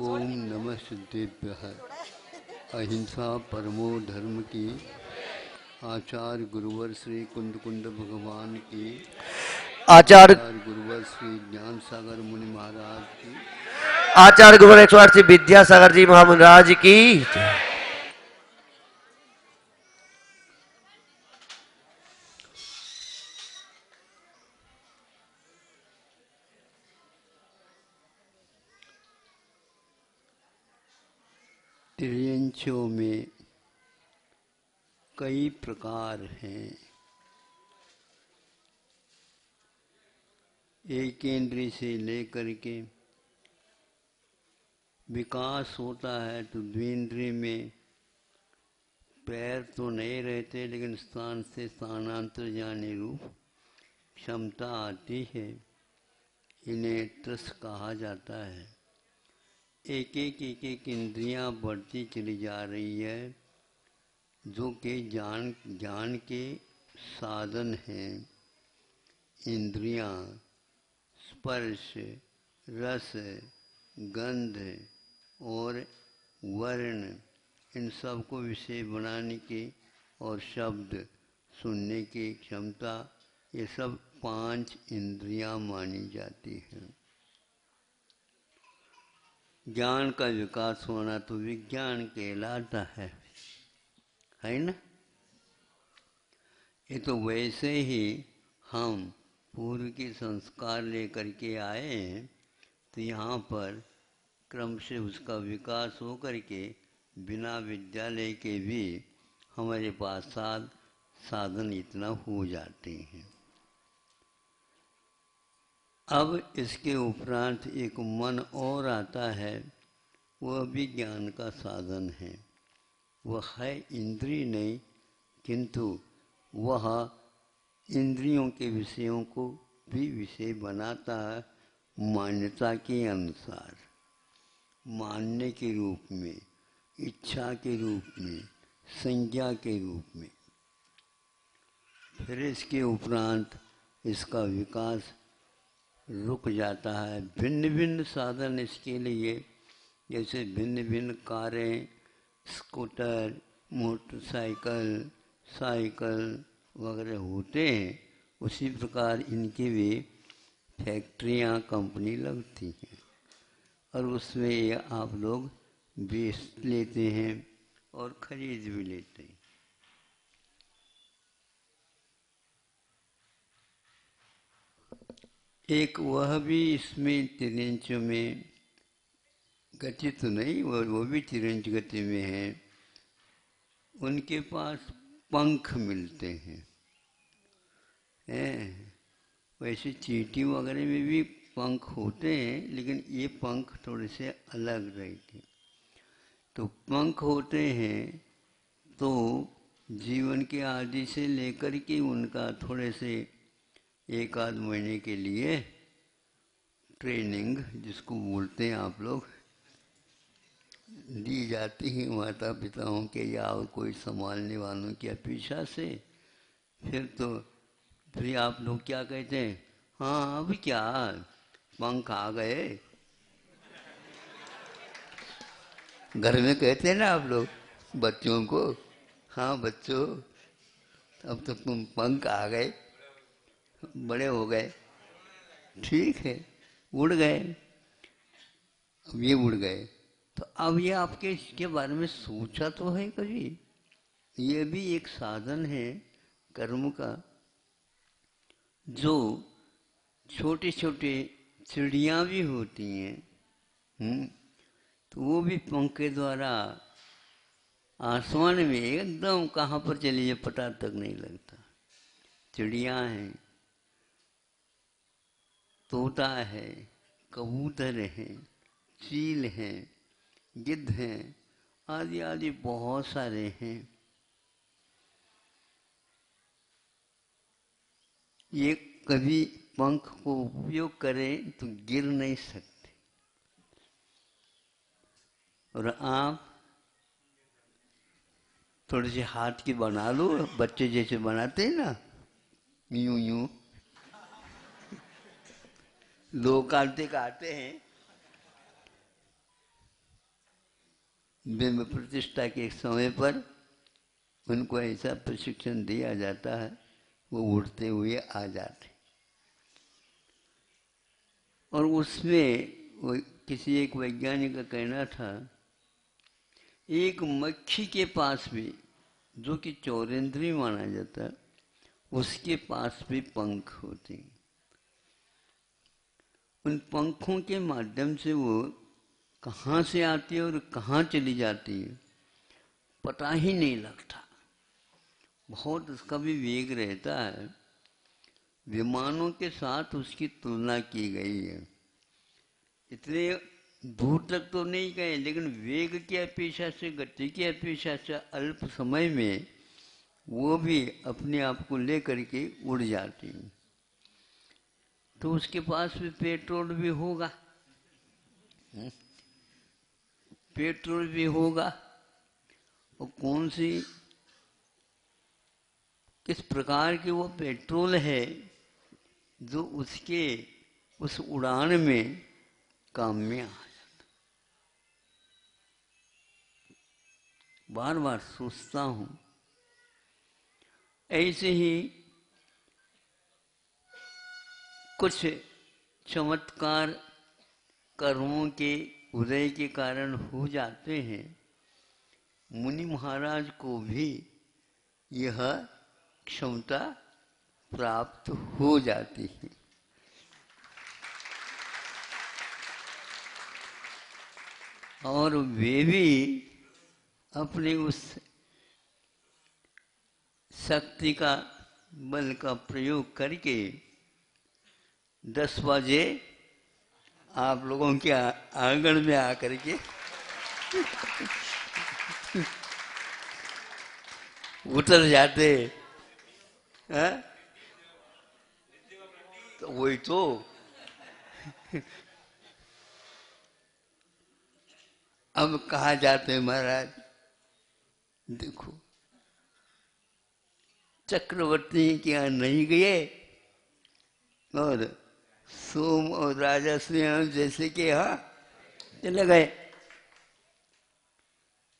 ओम नमः सिद्धेभ्यः। अहिंसा परमो धर्म की। आचार्य गुरुवर श्री कुंद कुंद भगवान की। आचार्य गुरुवर श्री ज्ञान सागर मुनि महाराज की। आचार्य गुरुवर 108 श्री विद्यासागर जी महाराज की। त्रियंचों में कई प्रकार हैं। एक इंद्रिय से लेकर के विकास होता है तो द्विंद्रिय में पैर तो नहीं रहते, लेकिन स्थान से स्थानांतर जाने रूप क्षमता आती है। इन्हें त्रस कहा जाता है। एक एक इंद्रियां बढ़ती चली जा रही है, जो कि ज्ञान के साधन हैं। इंद्रियां स्पर्श, रस, गंध और वर्ण, इन सब को विषय बनाने की और शब्द सुनने की क्षमता, ये सब 5 इंद्रियां मानी जाती हैं। ज्ञान का विकास होना तो विज्ञान कहलाता है ना। ये तो वैसे ही हम पूर्व के संस्कार लेकर के आए हैं, तो यहाँ पर क्रम से उसका विकास हो करके बिना विद्यालय के भी हमारे पास साधन इतना हो जाते हैं। अब इसके उपरांत एक मन और आता है, वह भी ज्ञान का साधन है। वह है इंद्रिय नहीं, किंतु वह इंद्रियों के विषयों को भी विषय बनाता है, मान्यता के अनुसार, मानने के रूप में, इच्छा के रूप में, संज्ञा के रूप में। फिर इसके उपरांत इसका विकास रुक जाता है। भिन्न भिन्न साधन इसके लिए, जैसे भिन्न भिन्न कारें, स्कूटर, मोटरसाइकिल, साइकिल वगैरह होते हैं, उसी प्रकार इनके भी फैक्ट्रियां, कंपनी लगती हैं और उसमें ये आप लोग बेच लेते हैं और खरीद भी लेते हैं। एक वह भी इसमें तिरंच में गति तो नहीं, वो भी तिरंच गति में है। उनके पास पंख मिलते हैं। वैसे चींटी वगैरह में भी पंख होते हैं, लेकिन ये पंख थोड़े से अलग रहते हैं। तो पंख होते हैं तो जीवन के आदि से लेकर के उनका थोड़े से 1 आध महीने के लिए ट्रेनिंग, जिसको बोलते हैं आप लोग, दी जाती है माता पिताओं के या और कोई संभालने वालों की अपेक्षा से। फिर आप लोग क्या कहते हैं, हाँ अब क्या पंख आ गए। घर में कहते हैं ना आप लोग बच्चों को, हाँ बच्चों अब तो तुम पंख आ गए, बड़े हो गए, ठीक है, उड़ गए। अब ये उड़ गए तो अब ये आपके इसके बारे में सोचा तो है कभी? ये भी एक साधन है कर्म का। जो छोटे छोटे चिड़ियाँ भी होती हैं, तो वो भी पंख के द्वारा आसमान में एकदम कहाँ पर चली जाए पता तक नहीं लगता। चिड़ियाँ हैं, तोता है, कबूतर हैं, चील हैं, गिद्ध हैं, आदि आदि बहुत सारे हैं। ये कभी पंख को उपयोग करें तो गिर नहीं सकते। और आप थोड़े से हाथ की बना लो, बच्चे जैसे बनाते हैं ना, यूं यूं लोग काटते हैं, बिंब प्रतिष्ठा के समय पर उनको ऐसा प्रशिक्षण दिया जाता है, वो उड़ते हुए आ जाते। और उसमें वो किसी एक वैज्ञानिक का कहना था, एक मक्खी के पास भी, जो कि चौरेंद्रीय माना जाता है, उसके पास भी पंख होते हैं। उन पंखों के माध्यम से वो कहाँ से आती है और कहाँ चली जाती है पता ही नहीं लगता। बहुत उसका भी वेग रहता है। विमानों के साथ उसकी तुलना की गई है। इतने दूर तक तो नहीं गए, लेकिन वेग की अपेक्षा से, गति की अपेक्षा से अल्प समय में वो भी अपने आप को लेकर के उड़ जाती है। तो उसके पास भी पेट्रोल भी होगा, पेट्रोल भी होगा। और कौन सी, किस प्रकार की वो पेट्रोल है जो उसके उस उड़ान में काम में आ जाता। बार बार सोचता हूँ, ऐसे ही कुछ चमत्कार कर्मों के उदय के कारण हो जाते हैं। मुनि महाराज को भी यह क्षमता प्राप्त हो जाती है। और वे भी अपने उस शक्ति का बल का प्रयोग करके 10 बजे आप लोगों के आंगन में आकर के उतर जाते हैं। तो वही तो अब कहा जाते हैं महाराज, देखो चक्रवर्ती के यहाँ नहीं गए और सोम और राजा सिंह जैसे के यहाँ चले गए,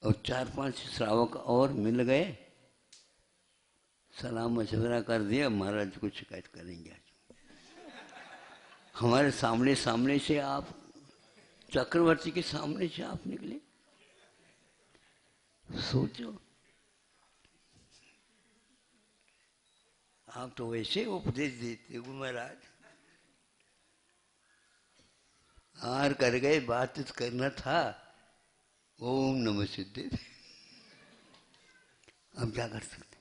और 4-5 श्रावक और मिल गए, सलाह मशवरा कर दिया, महाराज को शिकायत करेंगे। हमारे सामने सामने से आप, चक्रवर्ती के सामने से आप निकले। सोचो, आप तो वैसे उपदेश देते हो महाराज, हार कर गए, बातचीत करना था, ओम नमः सिद्धि। अब क्या कर सकते,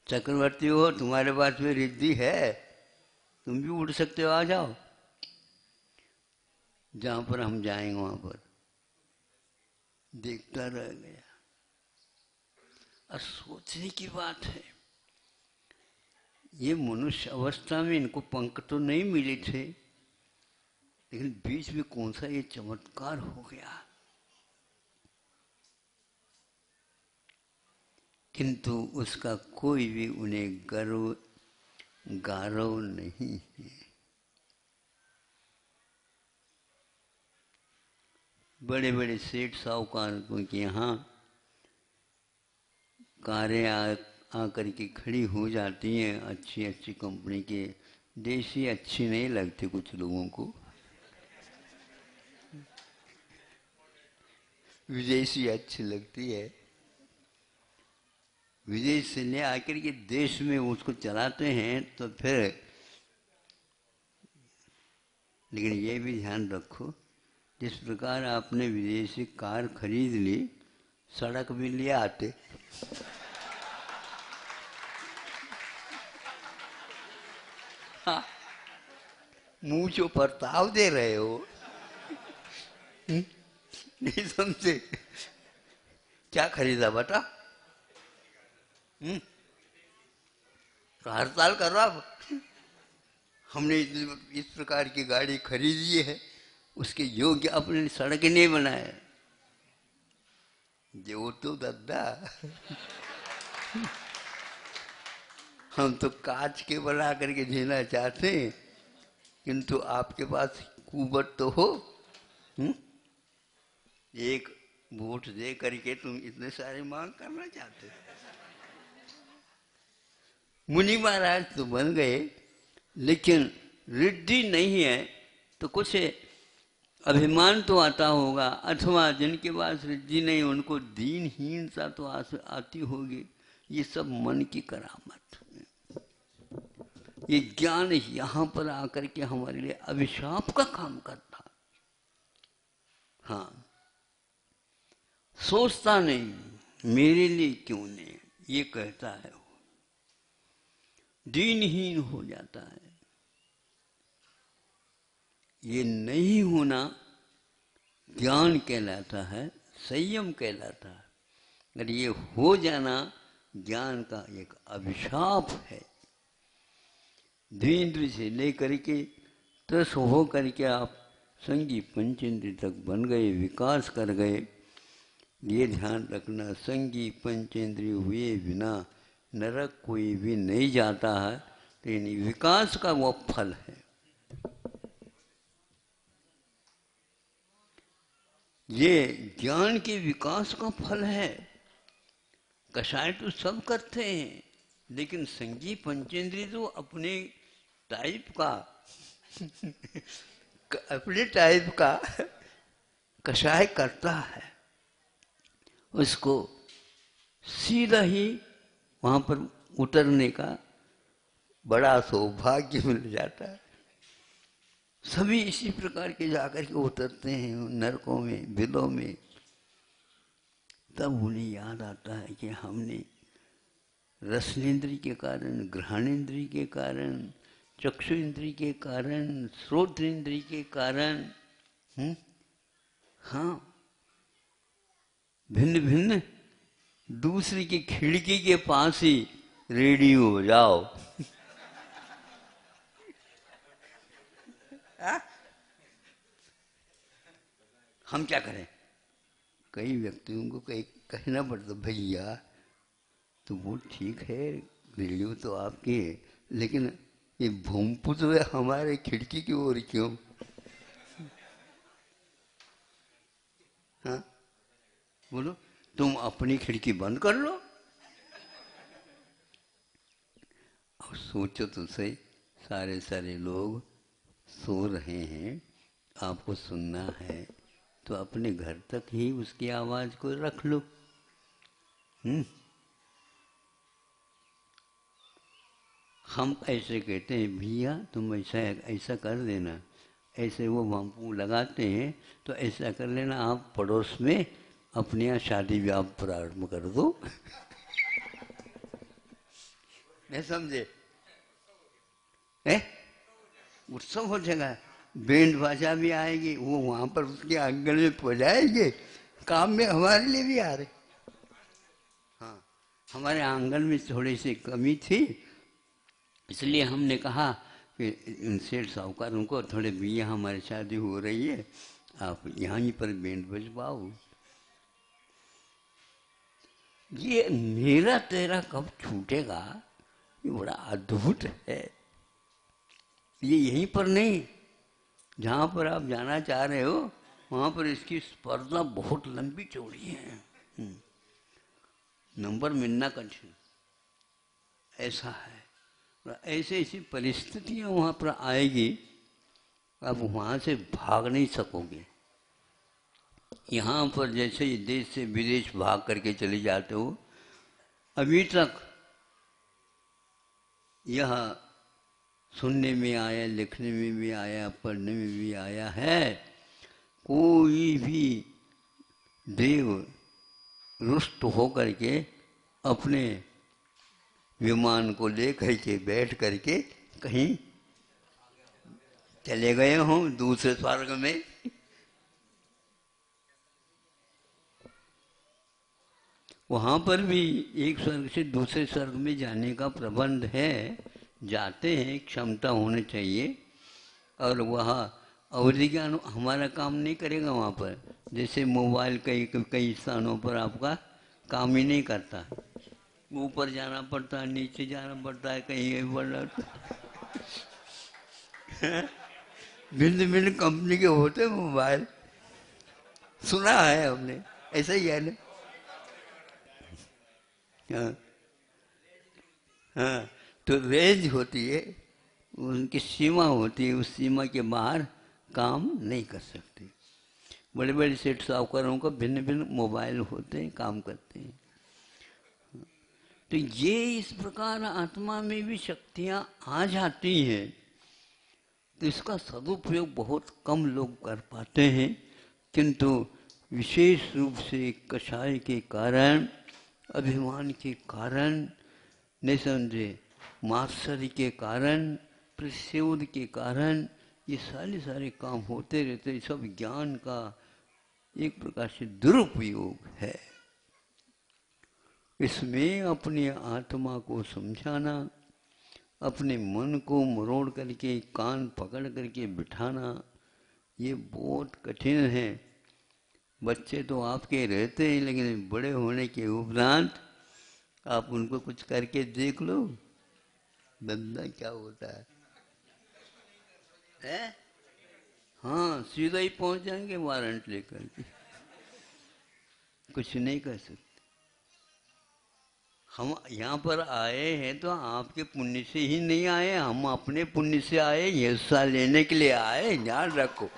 चक्रवर्ती हो, तुम्हारे पास में रिद्धि है, तुम भी उड़ सकते हो, आ जाओ। जहां पर हम जाएंगे वहां पर देखता रह गया। और सोचने की बात है, ये मनुष्य अवस्था में इनको पंख तो नहीं मिले थे, लेकिन बीच में कौन सा ये चमत्कार हो गया। किंतु उसका कोई भी उन्हें गर्व गारव नहीं है। बड़े बड़े सेठ साहूकारों के यहाँ कारें आकर के खड़ी हो जाती हैं, अच्छी अच्छी कंपनी के। देशी अच्छी नहीं लगती कुछ लोगों को, विदेशी अच्छी लगती है। विदेश से ले आकर के देश में उसको चलाते हैं तो फिर, लेकिन ये भी ध्यान रखो, जिस प्रकार आपने विदेशी कार खरीद ली, सड़क भी ले आते। हाँ, मुंह जो परताव दे रहे हो, नहीं समझे? क्या खरीदा बेटा? तो हड़ताल कर रहा, हमने इस प्रकार की गाड़ी खरीदी है, उसके योग्य अपने सड़क नहीं बनाए। जो तो दादा हम तो कांच के बना करके जीना चाहते हैं, किंतु आपके पास कुवत तो हो। एक वोट दे करके तुम इतने सारे मांग करना चाहते हो? मुनि महाराज तो बन गए, लेकिन रिद्धि नहीं है तो कुछ अभिमान तो आता होगा, अथवा जिनके पास रिद्धि नहीं उनको दीनहीनता तो आती होगी। ये सब मन की करामत। ये ज्ञान यहाँ पर आकर के हमारे लिए अभिशाप का काम करता। हाँ, सोचता नहीं मेरे लिए क्यों नहीं, ये कहता है, वो दीनहीन हो जाता है। ये नहीं होना ज्ञान कहलाता है, संयम कहलाता है। अगर ये हो जाना ज्ञान का एक अभिशाप है। द्विंद्र से लेकर के त्रस हो करके आप संगी पंचेंद्रिय तक बन गए, विकास कर गए। ये ध्यान रखना, संगी पंचेंद्रिय हुए बिना नरक कोई भी नहीं जाता है, तो यानी विकास का वो फल है। ये ज्ञान के विकास का फल है। कषाय तो सब करते हैं, लेकिन संगी पंचेंद्रिय तो अपने टाइप का अपने टाइप का कषाय करता है। उसको सीधा ही वहां पर उतरने का बड़ा सौभाग्य मिल जाता है। सभी इसी प्रकार के जाकर के उतरते हैं नरकों में, बिलों में। तब उन्हें याद आता है कि हमने रसनेन्द्रिय के कारण, घ्राणेन्द्रिय के कारण, चक्षु इंद्रिय के कारण, श्रोत्र इंद्रिय के कारण, हाँ, भिन्न भिन्न दूसरी की खिड़की के पास ही रेडियो बजाओ। हम क्या करें? कई व्यक्तियों को कई कहना पड़ता, भैया तो वो ठीक है, रेडियो तो आपकी है, लेकिन ये भूमपुत्र हमारे खिड़की की ओर क्यों? हाँ, बोलो, तुम अपनी खिड़की बंद कर लो। और सोचो तो सही, सारे सारे लोग सो रहे हैं, आपको सुनना है तो अपने घर तक ही उसकी आवाज को रख लो। हम ऐसे कहते हैं, भैया तुम ऐसा ऐसा कर देना, ऐसे वो बापू लगाते हैं, तो ऐसा कर लेना, आप पड़ोस में अपने यहाँ शादी ब्याह प्रारंभ कर दो। मैं समझे? उत्सव हो जाएगा, बैंड बाजा भी आएगी, वो वहां पर उसके आंगन में बजाएंगे, काम में हमारे लिए भी आ रहे। हाँ, हमारे आंगन में थोड़ी सी कमी थी, इसलिए हमने कहा कि सेठ साहूकारों को, थोड़े भैया हमारी शादी हो रही है, आप यहाँ पर बैंड बजवाओ। ये मेरा तेरा कब छूटेगा, ये बड़ा अद्भुत है। ये यहीं पर नहीं, जहाँ पर आप जाना चाह रहे हो वहाँ पर इसकी स्पर्धा बहुत लंबी चौड़ी है, नंबर मिलना कठिन, ऐसा है। ऐसे ऐसी परिस्थितियाँ वहाँ पर आएगी, आप वहाँ से भाग नहीं सकोगे। यहाँ पर जैसे देश से विदेश भाग करके चले जाते हो, अभी तक यह सुनने में आया, लिखने में भी आया, पढ़ने में भी आया है, कोई भी देव रुष्ट होकर के अपने विमान को लेकर के बैठ करके कहीं चले गए हों दूसरे स्वर्ग में। वहाँ पर भी एक स्वर्ग से दूसरे स्वर्ग में जाने का प्रबंध है, जाते हैं, क्षमता होनी चाहिए। और वहाँ अवधि ज्ञान हमारा काम नहीं करेगा वहाँ पर, जैसे मोबाइल कई स्थानों पर आपका काम ही नहीं करता, ऊपर जाना पड़ता है, नीचे जाना पड़ता है, कहीं भिन्न भिन्न कंपनी के होते मोबाइल, सुना है हमने। ऐसा ही है ना। हाँ हाँ, तो रेंज होती है, उनकी सीमा होती है, उस सीमा के बाहर काम नहीं कर सकते। बड़े बड़े सेठ साहूकारों का भिन्न भिन्न मोबाइल होते हैं, काम करते हैं। तो ये इस प्रकार आत्मा में भी शक्तियाँ आ जाती हैं, तो इसका सदुपयोग बहुत कम लोग कर पाते हैं। किंतु विशेष रूप से कषाय के कारण, अभिमान के कारण, निसंदेह मात्सर्य के कारण, प्रसोद के कारण ये सारे काम होते रहते। सब ज्ञान का एक प्रकार से दुरुपयोग है। इसमें अपनी आत्मा को समझाना, अपने मन को मरोड़ करके कान पकड़ करके बिठाना, ये बहुत कठिन है। बच्चे तो आपके रहते हैं, लेकिन बड़े होने के उपरांत आप उनको कुछ करके देख लो, धंधा क्या होता है? हाँ, सीधा ही पहुंच जाएंगे वारंट लेकर के, कुछ नहीं कर सकते। हम यहाँ पर आए हैं तो आपके पुण्य से ही नहीं आए, हम अपने पुण्य से आए, हिस्सा लेने के लिए आए, ध्यान रखो।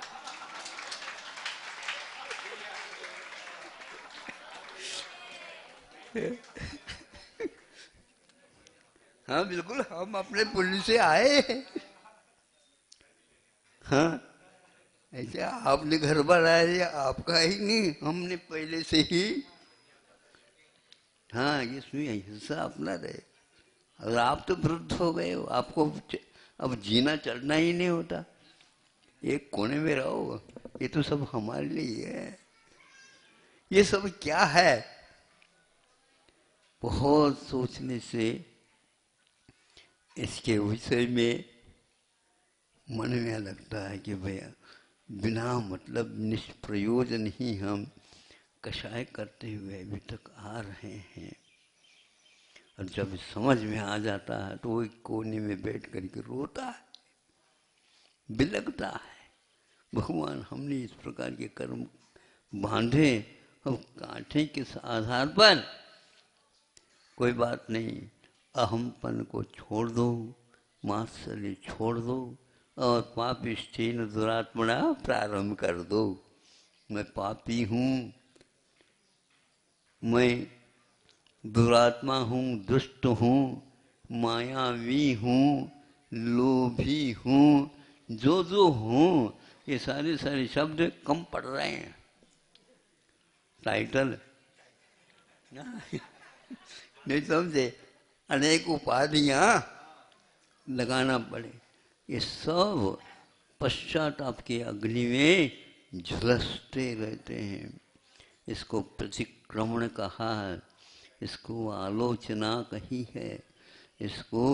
हाँ बिल्कुल, हम अपने पुण्य से आए हैं। हाँ, ऐसा आपने घर बनाया, आपका ही नहीं, हमने पहले से ही। हाँ, ये सुनिए, हिस्सा अपना रहे। अगर आप तो वृद्ध हो गए हो, आपको अब जीना चढ़ना ही नहीं होता, एक कोने में रहो, ये तो सब हमारे लिए है। ये सब क्या है? बहुत सोचने से इसके विषय में मन में लगता है कि भैया बिना मतलब निष्प्रयोजन ही हम कषाय करते हुए अभी तक आ रहे हैं। और जब समझ में आ जाता है तो वो एक कोने में बैठ करके रोता है, बिलखता है, भगवान हमने इस प्रकार के कर्म बांधे, अब कांटे किस आधार पर? कोई बात नहीं, अहमपन को छोड़ दो, मात्सर्य छोड़ दो और पापिष्ठीन दुरात्मना प्रारंभ कर दो। मैं पापी हूँ, मैं दुरात्मा हूँ, दुष्ट हूँ, मायावी हूँ, लोभी हूँ, जो हूँ, ये सारे सारे शब्द कम पड़ रहे हैं। टाइटल नहीं समझे, अनेक उपाधियाँ लगाना पड़े, ये सब पश्चाताप के अग्नि में झुलसते रहते हैं। इसको प्रतिक्रमण कहा है, इसको आलोचना कही है, इसको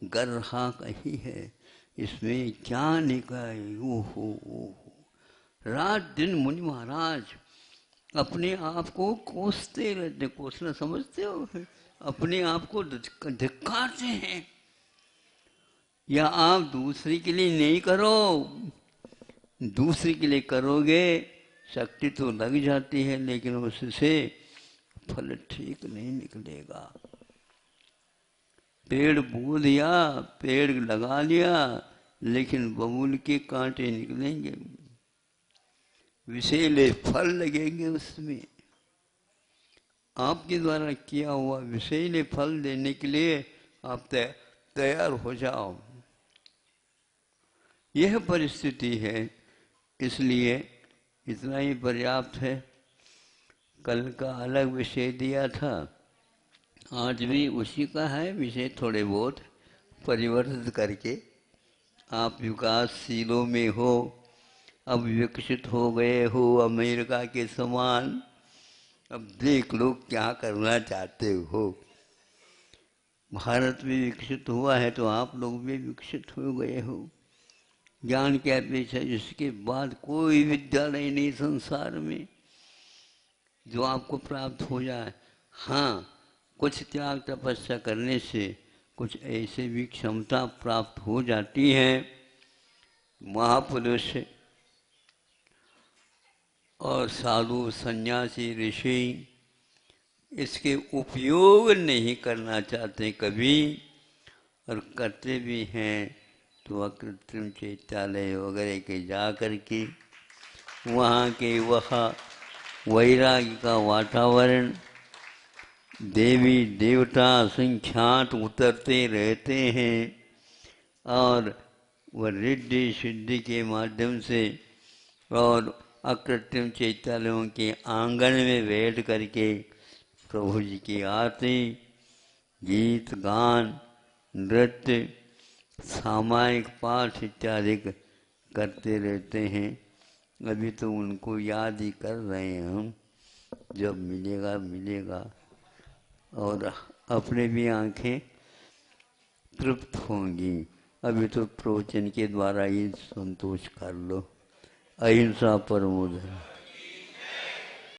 गर्हा कही है। इसमें क्या निकाय, ओहो रात दिन मुनि महाराज अपने आप को कोसते रहते। कोसना समझते हो? अपने आप को धिक्कारते हैं। या आप दूसरे के लिए नहीं करो, दूसरे के लिए करोगे शक्ति तो लग जाती है, लेकिन उससे फल ठीक नहीं निकलेगा। पेड़ बो दिया, पेड़ लगा लिया, लेकिन बबूल के कांटे निकलेंगे, विषैले फल लगेंगे उसमें। आपके द्वारा किया हुआ विषैले फल देने के लिए आप तैयार हो जाओ। यह परिस्थिति है, इसलिए इतना ही पर्याप्त है। कल का अलग विषय दिया था, आज भी उसी का है विषय, थोड़े बहुत परिवर्तित करके। आप विकासशीलों में हो, अब विकसित हो गए हो अमेरिका के समान, अब देख लो क्या करना चाहते हो। भारत में विकसित हुआ है तो आप लोग भी विकसित हो गए हो। ज्ञान की अपेक्षा इसके बाद कोई विद्यालय नहीं संसार में जो आपको प्राप्त हो जाए। हाँ, कुछ त्याग तपस्या करने से कुछ ऐसे भी क्षमता प्राप्त हो जाती है महापुरुष और साधु सन्यासी ऋषि इसके उपयोग नहीं करना चाहते कभी, और करते भी हैं तो वह कृत्रिम चैत्यालय वगैरह के जा कर के वहाँ के वह वैराग्य का वातावरण, देवी देवता संख्यात उतरते रहते हैं और वह रिद्धि सिद्धि के माध्यम से और अकृत्रिम चैत्यालयों के आंगन में बैठ करके प्रभु जी की आरती, गीत गान, नृत्य, सामायिक पाठ इत्यादि करते रहते हैं। अभी तो उनको याद ही कर रहे हैं हम, जब मिलेगा मिलेगा, और अपने भी आंखें तृप्त होंगी। अभी तो प्रवचन के द्वारा ही संतोष कर लो। अहिंसा परमो धर्म।